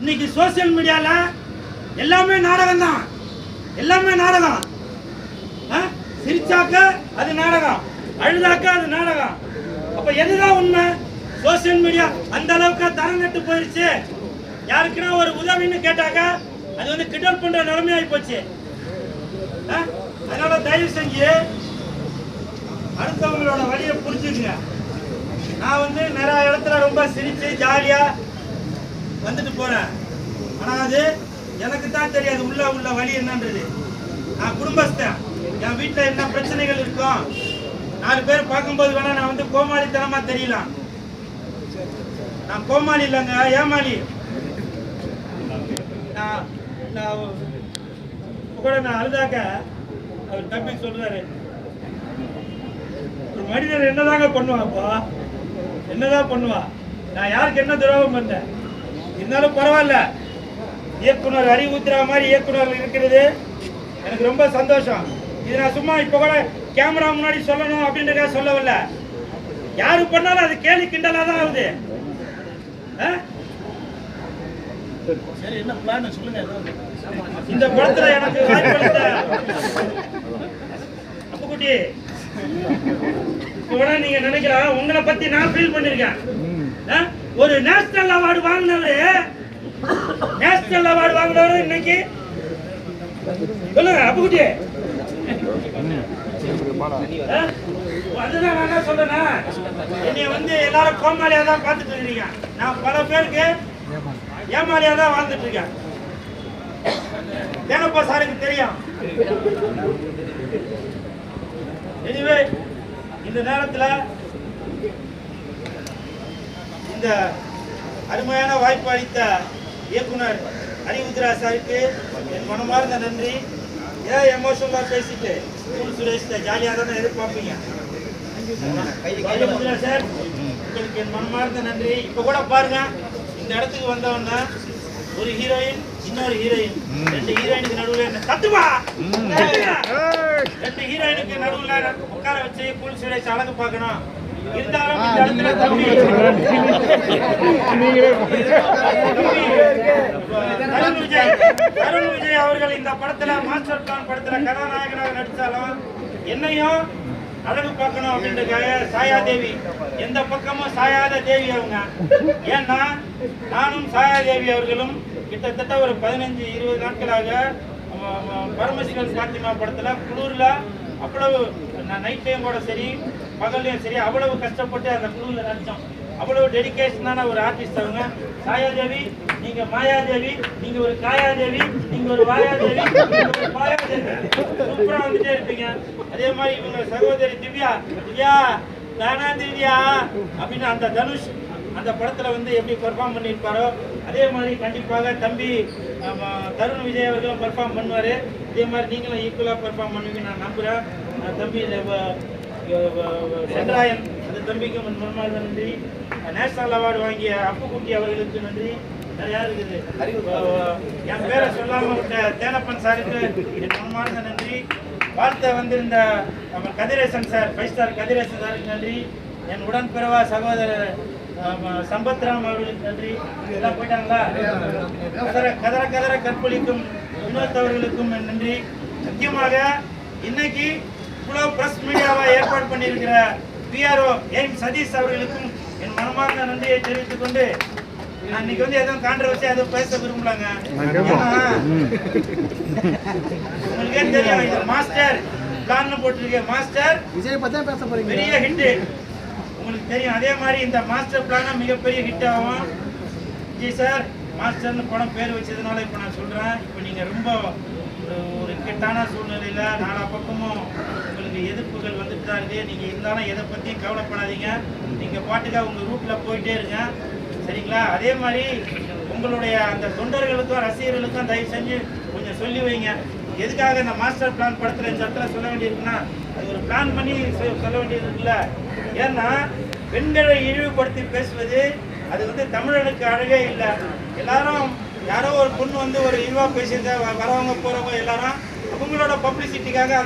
இன்னைக்கு சோசியல் மீடியால எல்லாமே நாடகம் தான், எல்லாமே நாடகம். சிரிச்சாக்க அது நாடகம், அழுதாக்க அது நாடகம். அப்ப எதுதான் உண்மை? சோசியல் மீடியா அந்த அளவுக்கு தரம் கட்டு போயிருச்சு. யாருக்குன்னா ஒரு உதவின்னு கேட்டாக்க அது வந்து கிண்டல் பண்ற நிலைமையாகி போச்சு. அதனால தயவு செஞ்சு அடுத்தவங்களோட வழியை புரிஞ்சுக்குங்க. நான் வந்து நிறைய இடத்துல ரொம்ப சிரிச்சு ஜாலியா வந்துட்டு போறேன். ஆனா அது எனக்கு தான் தெரியாது உள்ள வழி என்னன்றது. நான் குடும்பஸ்தன், என் வீட்டுல என்ன பிரச்சனைகள் இருக்கும் 4 பேர் பார்க்கும்போது வேணா நான் வந்து கோமாளித்தனமா தெரியலாம். நான் கோமாளி இல்லைங்க, ஏமாளி. கூட நான் அழுதாக்க அவர் தம்பி சொல்றாரு, ஒரு மனிதர் என்னதாங்க பண்ணுவாப்பா, என்னதான் பண்ணுவா, நான் யாருக்கு என்ன துரோகம் பண்ணேன், இருந்தாலும் பரவாயில்ல. இயக்குனர் அறிவுறுத்துற மாதிரி இயக்குனர் இருக்கிறது எனக்கு ரொம்ப சந்தோஷம். இது நான் சும்மா இப்ப கூட கேமரா முன்னாடி சொல்லணும் அப்படின்றத சொல்லவில்ல. யாரு பண்ணாலும் அது கேலி கிண்டலா தான் ஆகுது. சரி, என்ன பிளான் சொல்லுங்க. இந்த படத்துல எனக்கு வாய்ப்பளித்த அப்புக்குட்டி, இப்ப நீங்க நினைக்கலாம் உங்களை பத்தி நான் ஃபீல் பண்ணிருக்கேன். ஒரு நேஷனல் அவார்டு வாங்கினவரு, நேஷனல் அவார்டு வாங்கினவரு இன்னைக்கு சொல்லுங்க அப்புக்குட்டி. அதுதான் நான் என்ன சொல்றேன், என்னைய வந்து எல்லாரும் கோமாளியா தான் பார்த்துட்டு இருக்கீங்க. நான் பல பேருக்கு ஏமாளியா தான் வாழ்ந்துட்டு இருக்கேன். தேனப்பா சாருக்கு தெரியும். எனிவே இந்த நேரத்தில் இந்த அருமையான வாய்ப்பு அளித்த இயக்குனர் அறிவுத்ரா சாருக்கு என் மனமார்ந்த நன்றி. ஏன் எமோஷனலா பேசிட்டு சுரேஷ் ஜாலியாக தானே எதிர்பார்ப்பீங்க. சார் உங்களுக்கு என் மனமார்ந்த நன்றி. இப்ப கூட பாருங்க, இந்த இடத்துக்கு வந்தவன ஒரு ஹீரோயின் இன்னொரு ஹீரோயின், 2 ஹீரோயினுக்கு நடுவில் தத்துவா 2 ஹீரோயினுக்கு நடுவில் உட்கார வச்சு கூல் சுரேஷ் அழகு பார்க்கணும். இருந்தாலும் இந்த இடத்துல தம்பி தருண் விஜய் அவர்கள் இந்த படத்துல மாஸ்டர் பிளான் படத்துல கதாநாயகனாக நடிச்சாலும் என்னையும் அழகு பார்க்கணும் அப்படின்றதுக்காக சாயாதேவி, எந்த பக்கமும் சாயாத தேவி அவங்க. ஏன்னா நானும் சாயாதேவி அவர்களும் கிட்டத்தட்ட ஒரு 15-20 நாட்களாக பரமசிவன் பாத்திமா படத்துல குளூர்ல அவ்வளவு நைட்லயும் கூட சரி பகல்லையும் சரி அவ்வளவு கஷ்டப்பட்டு அந்த குளூர்ல நடிச்சோம். அவ்வளவு டெடிகேஷனான ஒரு ஆர்டிஸ்ட் அவங்க. சாயாதேவி, நீங்க மாயாதேவி, நீங்க ஒரு காயாதேவி, நீங்க ஒரு வாயாதேவி, நீங்க ஒரு பாயாதேவி, சூப்பரா வந்துட்டே இருப்பீங்க. அதே மாதிரி இவங்க சகோதரி திவ்யா, திவ்யா தானா திவ்யா அப்படின்னு அந்த தனுஷ் அந்த படத்துல வந்து எப்படி பெர்ஃபார்ம் பண்ணியிருப்பாரோ அதே மாதிரி கண்டிப்பாக தம்பி தருண் விஜய் அவர்களும் பெர்ஃபார்ம் பண்ணுவாரு. அதே மாதிரி நீங்களும் ஈக்குவலா பெர்ஃபார்ம் பண்ணுவீங்க நான் நம்புறேன். தம்பி சென்றாயன் அந்த தம்பிக்கு மனமார்ந்த நன்றி. நேஷனல் அவார்டு வாங்கிய அப்புக்குட்டி அவர்களுக்கு நன்றி. நிறையா இருக்குது. என் பேரை சொல்லாம விட்ட தேனப்பன் சாருக்கு என் மனமார்ந்த நன்றி. வாழ்த்த வந்திருந்த நம்ம கதிரேசன் சார், 5 ஸ்டார் கதிரேசன் சாருக்கு நன்றி. என் உடன்பிறவா சகோதரர் சம்பத்ராம் அவர்களுக்கு நன்றி. எல்லாம் போயிட்டாங்களா? கதற கதற கற்பழிக்கும் வினோத் அவர்களுக்கும் நன்றி. முக்கியமாக இன்னைக்கு இவ்வளவு பிரஸ் மீடியாவை ஏற்பாடு பண்ணியிருக்கிற பிஆர்ஓ எய்ம் சதீஷ் அவர்களுக்கும் என் மனமார்ந்த நன்றியை தெரிவித்துக் கொண்டு நான் இன்னைக்கு வந்து எதுவும் கான்ட்ரவர்சியா எதுவும் பேச விரும்பலாங்க. உங்களுக்கே தெரியும், இது மாஸ்டர் பிளான் போட்டிருக்கேன். மாஸ்டர் விஜய் பத்தி பேச போறீங்க, பெரிய ஹிட் உங்களுக்கு தெரியும். அதே மாதிரி இந்த மாஸ்டர் பிளான் மிகப்பெரிய ஹிட் ஆகும். விஜய் சார் மாஸ்டர்னு படம் பேர் வச்சதுனால இப்போ நான் சொல்றேன், இப்போ நீங்க ரொம்ப ஒரு இக்கட்டான சூழ்நிலையில 4 பக்கமும் உங்களுக்கு எதிர்ப்புகள் வந்துட்டு தான் இருக்கு. நீங்க இருந்தாலும் எதை பத்தியும் கவலைப்படாதீங்க. நீங்க பாட்டுக்காக உங்க ரூட்ல போயிட்டே இருங்க, சரிங்களா? அதே மாதிரி உங்களுடைய அந்த தொண்டர்களுக்கும் ரசிகர்களுக்கும் தயவு செஞ்சு கொஞ்சம் சொல்லி வைங்க. எதுக்காக இந்த மாஸ்டர் பிளான் படத்துல இந்த இடத்துல சொல்ல வேண்டியிருக்குன்னா, அது ஒரு பிளான் பண்ணி சொல்ல வேண்டியது இருக்குல்ல. ஏன்னா பெண்களை இழிவுபடுத்தி பேசுவது அது வந்து தமிழனுக்கு அழகே இல்லை. எல்லாரும் யாரோ ஒரு பொண்ணு வந்து ஒரு இழிவா பேசியிருந்தா வரவங்க போறவங்க எல்லாரும் அவங்களோட பப்ளிசிட்டிக்காக அந்த